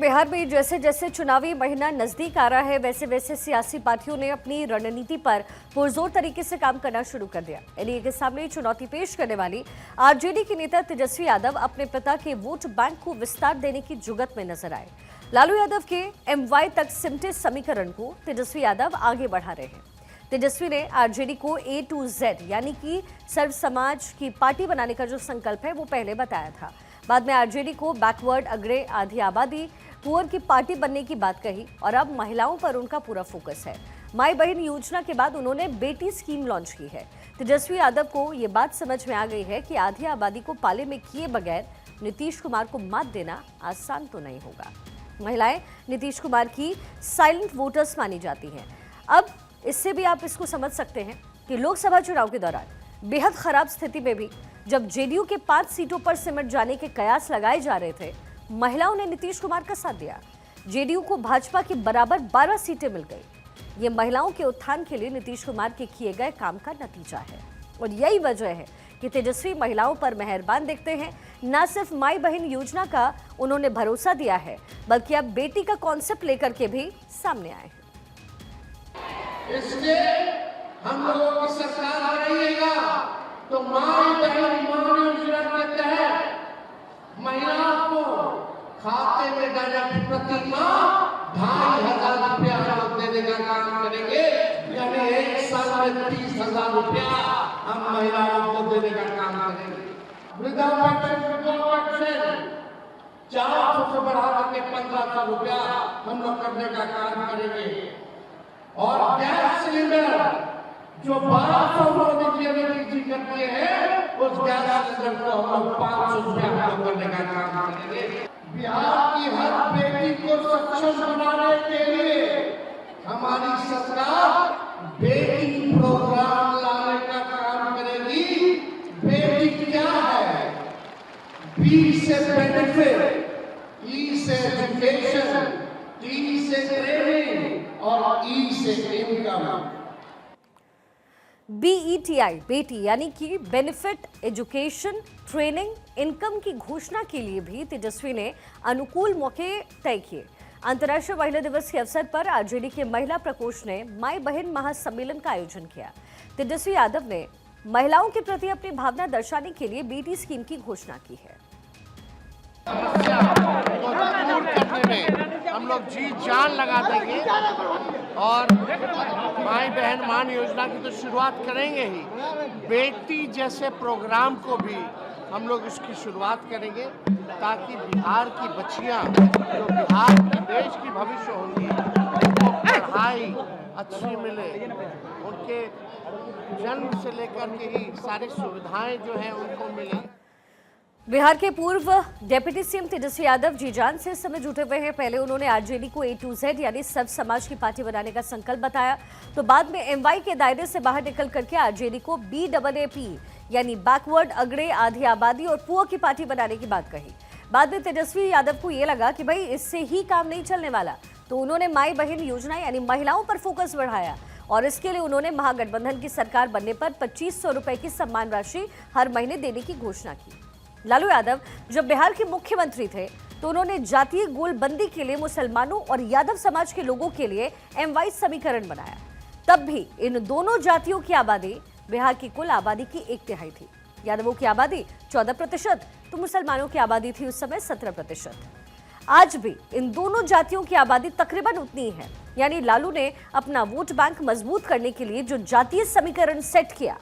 बिहार में जैसे जैसे चुनावी महीना नजदीक आ रहा है वैसे वैसे सियासी पार्टियों ने अपनी रणनीति पर पुरजोर तरीके से काम करना शुरू कर दिया। एनडीए के सामने चुनौती पेश करने वाली आरजेडी के नेता तेजस्वी यादव अपने पिता के वोट बैंक को विस्तार देने की जुगत में नजर आए। लालू यादव के एमवाई तक सिमटे समीकरण को तेजस्वी यादव आगे बढ़ा रहे हैं। तेजस्वी ने आरजेडी को ए टू जेड यानी कि सर्व समाज की पार्टी बनाने का जो संकल्प है वो पहले बताया था। बाद में आरजेडी को बैकवर्ड, अग्रे, आधी आबादी, पुअर की पार्टी बनने की बात कही और अब महिलाओं पर उनका पूरा फोकस है। माई बहन योजना के बाद उन्होंने बेटी स्कीम लॉन्च की है। तेजस्वी यादव को ये बात समझ में आ गई है कि आधी आबादी को पाले में किए बगैर नीतीश कुमार को मात देना आसान तो नहीं होगा। महिलाएं नीतीश कुमार की साइलेंट वोटर्स मानी जाती हैं। अब इससे भी आप इसको समझ सकते हैं कि लोकसभा चुनाव के दौरान बेहद खराब स्थिति में भी जब जेडीयू के 5 सीटों पर सिमट जाने के कयास लगाए जा रहे थे, महिलाओं ने नीतीश कुमार का साथ दिया। जेडीयू को भाजपा के बराबर 12 सीटें मिल गई। ये महिलाओं के उत्थान के लिए नीतीश कुमार के किए गए काम का नतीजा है और यही वजह है कि तेजस्वी महिलाओं पर मेहरबान दिखते हैं। न सिर्फ माई बहन योजना का उन्होंने भरोसा दिया है, बल्कि अब बेटी का कॉन्सेप्ट लेकर के भी सामने आए हैं। इसलिए हम लोगों की सरकार बनाइएगा तो माई बहन योजना के तहत महिलाओं को खाते में डायरेक्ट प्रति माह 2,500 रुपया हम देने का काम करेंगे। यानी 1 साल में 30,000 रुपया हम महिलाओं को देने का काम करेंगे। वृद्धा पेंशन, विधवा पेंशन 400 से बढ़ा के 1,500 रुपया हम लोग करने का काम करेंगे। और गैस सिलेंडर जो 1200 मोदी जी करते हैं, उस गैस सिलेंडर को हम लोग 500 रुपया करने का काम करेंगे। बिहार की हर बेटी को सक्षम बनाने के लिए हमारी सरकार बेटी प्रोग्राम लाने का काम करेगी। बेटी क्या है? बी से बेनिफिट, ई से एजुकेशन, टी से ट्रेनिंग और ई से इनकम। BETI बेटी यानी कि बेनिफिट, एजुकेशन, ट्रेनिंग, इनकम की घोषणा के लिए भी तेजस्वी ने अनुकूल मौके तय किए। अंतर्राष्ट्रीय महिला दिवस के अवसर पर आरजेडी के महिला प्रकोष्ठ ने माई बहन महासम्मेलन का आयोजन किया। तेजस्वी यादव ने महिलाओं के प्रति अपनी भावना दर्शाने के लिए बेटी स्कीम की घोषणा की है। हम लोग जी जान लगा देंगे और माई बहन मान योजना की तो शुरुआत करेंगे ही। बेटी जैसे प्रोग्राम को भी हम लोग इसकी शुरुआत करेंगे ताकि बिहार की बच्चियां जो बिहार की देश की भविष्य होंगी उनको पढ़ाई अच्छी मिले, उनके जन्म से लेकर के ही सारी सुविधाएं जो हैं उनको मिले। बिहार के पूर्व डिप्टी सीएम तेजस्वी यादव जी जान से इस समय जुटे हुए हैं। पहले उन्होंने आरजेडी को ए टू जेड यानी सब समाज की पार्टी बनाने का संकल्प बताया, तो बाद में एमवाई के दायरे से बाहर निकल करके आरजेडी को BAAP यानी बैकवर्ड, अग्रे, आधी आबादी और पुअर की पार्टी बनाने की बात कही। बाद में तेजस्वी यादव को यह लगा कि भाई इससे ही काम नहीं चलने वाला, तो उन्होंने माई बहन योजना यानी महिलाओं पर फोकस बढ़ाया और इसके लिए उन्होंने महागठबंधन की सरकार बनने पर 2,500 रुपए की सम्मान राशि हर महीने देने की घोषणा की। लालू यादव जब बिहार के मुख्यमंत्री थे तो उन्होंने जातीय गोलबंदी के लिए मुसलमानों और यादव समाज के लोगों के लिए एमवाई समीकरण बनाया। तब भी इन दोनों जातियों की आबादी बिहार की कुल आबादी की 1/3 थी। यादवों की आबादी 14% तो मुसलमानों की आबादी थी उस समय 17%। आज भी इन दोनों जातियों की आबादी तकरीबन उतनी है। यानी लालू ने अपना वोट बैंक मजबूत करने के लिए जो जातीय समीकरण सेट किया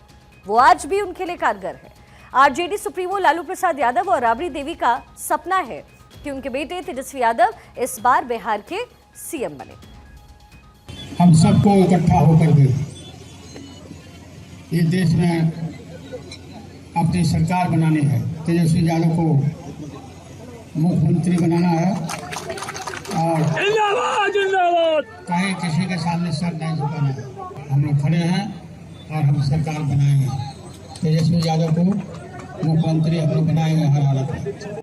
वो आज भी उनके लिए कारगर है। आरजेडी सुप्रीमो लालू प्रसाद यादव और राबड़ी देवी का सपना है कि उनके बेटे तेजस्वी यादव इस बार बिहार के सीएम बने। हम सबको इकट्ठा होकर के इस देश में अपनी सरकार बनानी है। तेजस्वी यादव को मुख्यमंत्री बनाना है और कहीं किसी के सामने सर नहीं झुकाना है। हम लोग खड़े हैं और हम सरकार बनाएंगे। तेजस्वी यादव को मुख्यमंत्री अपने बनाएंगे हर हालत में।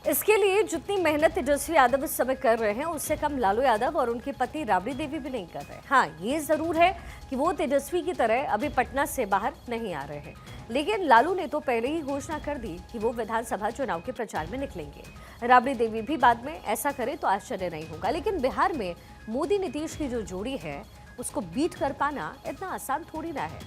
इसके लिए जितनी मेहनत तेजस्वी यादव इस समय कर रहे हैं उससे कम लालू यादव और उनकी पत्नी राबड़ी देवी भी नहीं कर रहे। हाँ, ये जरूर है कि वो तेजस्वी की तरह अभी पटना से बाहर नहीं आ रहे हैं, लेकिन लालू ने तो पहले ही घोषणा कर दी कि वो विधानसभा चुनाव के प्रचार में निकलेंगे। राबड़ी देवी भी बाद में ऐसा करे तो आश्चर्य नहीं होगा। लेकिन बिहार में मोदी नीतीश की जो जोड़ी है उसको बीट कर पाना इतना आसान थोड़ी ना है।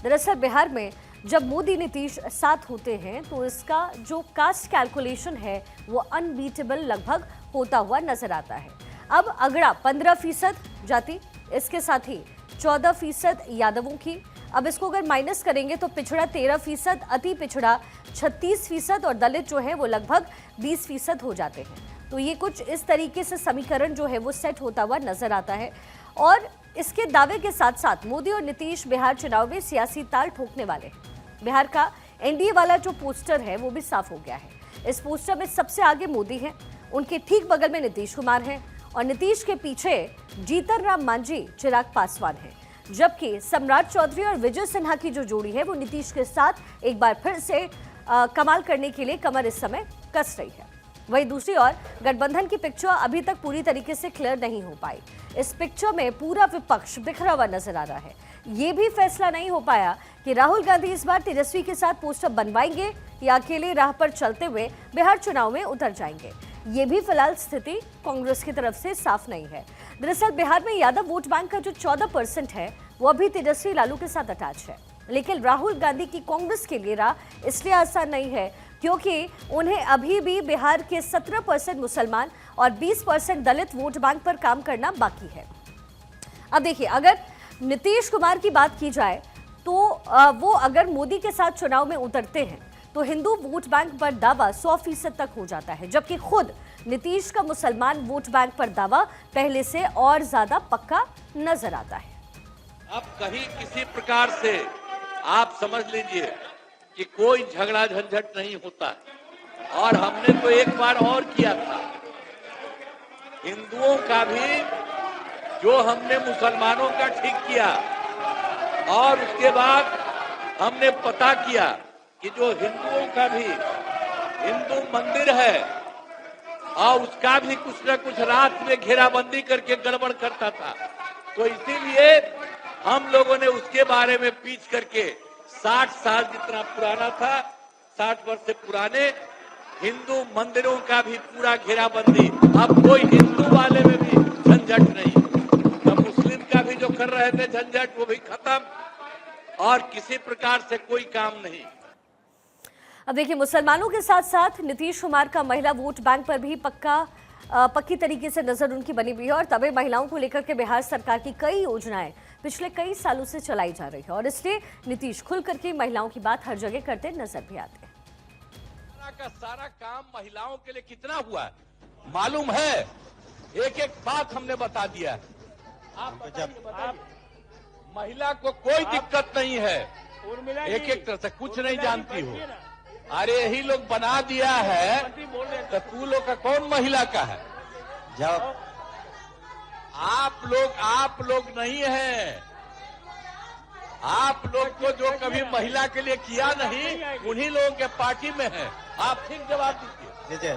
दरअसल बिहार में जब मोदी नीतीश साथ होते हैं तो इसका जो कास्ट कैलकुलेशन है वो अनबीटेबल लगभग होता हुआ नजर आता है। अब अगड़ा 15% जाति, इसके साथ ही 14% यादवों की। अब इसको अगर माइनस करेंगे तो पिछड़ा 13%, अति पिछड़ा 36% और दलित जो है वो लगभग 20% हो जाते हैं। तो ये कुछ इस तरीके से समीकरण जो है वो सेट होता हुआ नजर आता है। और इसके दावे के साथ साथ मोदी और नीतीश बिहार चुनाव में सियासी ताल ठोकने वाले हैं। बिहार का एनडीए वाला जो पोस्टर है वो भी साफ हो गया है। इस पोस्टर में सबसे आगे मोदी है, उनके ठीक बगल में नीतीश कुमार हैं और नीतीश के पीछे जीतन राम मांझी, चिराग पासवान हैं। जबकि सम्राट चौधरी और विजय सिन्हा की जो जोड़ी है वो नीतीश के साथ एक बार फिर से कमाल करने के लिए कमर इस समय कस रही है। वहीं दूसरी ओर गठबंधन की पिक्चर अभी तक पूरी तरीके से क्लियर नहीं हो पाई। इस पिक्चर में पूरा विपक्ष बिखरा हुआ नजर आ रहा है। ये भी फैसला नहीं हो पाया कि राहुल गांधी इस बार तेजस्वी के साथ पोस्टर बनवाएंगे या अकेले राह पर चलते हुए बिहार चुनाव में उतर जाएंगे। ये भी फिलहाल स्थिति कांग्रेस की तरफ से साफ नहीं है। दरअसल बिहार में यादव वोट बैंक का जो 14% है वो अभी तेजस्वी लालू के साथ अटैच है। लेकिन राहुल गांधी की कांग्रेस के लिए राह इसलिए आसान नहीं है क्योंकि उन्हें अभी भी बिहार के 17% मुसलमान और 20% दलित वोट बैंक पर काम करना बाकी है। अब देखिए, अगर नीतीश कुमार की बात की जाए तो वो अगर मोदी के साथ चुनाव में उतरते हैं तो हिंदू वोट बैंक पर दावा 100% तक हो जाता है, जबकि खुद नीतीश का मुसलमान वोट बैंक पर दावा पहले से और ज्यादा पक्का नजर आता है। अब कहीं किसी प्रकार से आप समझ लीजिए कि कोई झगड़ा झंझट नहीं होता है। और हमने तो एक बार और किया था, हिंदुओं का भी जो हमने मुसलमानों का ठीक किया और उसके बाद हमने पता किया कि जो हिंदुओं का भी हिंदू मंदिर है और उसका भी कुछ न कुछ रात में घेराबंदी करके गड़बड़ करता था, तो इसीलिए हम लोगों ने उसके बारे में पीछ करके 60 साल जितना पुराना था, 60 वर्ष से पुराने हिंदू मंदिरों का भी पूरा घेराबंदी। अब कोई हिंदू वाले में भी झंझट नहीं, अब मुस्लिम का भी जो कर रहे थे झंझट वो भी खत्म और किसी प्रकार से कोई काम नहीं। अब देखिए, मुसलमानों के साथ साथ नीतीश कुमार का महिला वोट बैंक पर भी पक्की तरीके से नजर उनकी बनी हुई है और तभी महिलाओं को लेकर के बिहार सरकार की कई योजनाएं पिछले कई सालों से चलाई जा रही है और इसलिए नीतीश खुल करके महिलाओं की बात हर जगह करते नजर भी आते हैं। का सारा काम महिलाओं के लिए कितना हुआ है मालूम है, एक एक बात हमने बता दिया है। आप महिला को कोई दिक्कत नहीं है, एक एक तरह से कुछ नहीं जानती हो। अरे यही लोग बना दिया है तो तू लोग का कौन महिला का है? जब आप लोग नहीं है, आप लोग को जो कभी महिला के लिए किया नहीं उन्हीं लोगों के पार्टी में है। आप ठीक जवाब दीजिए।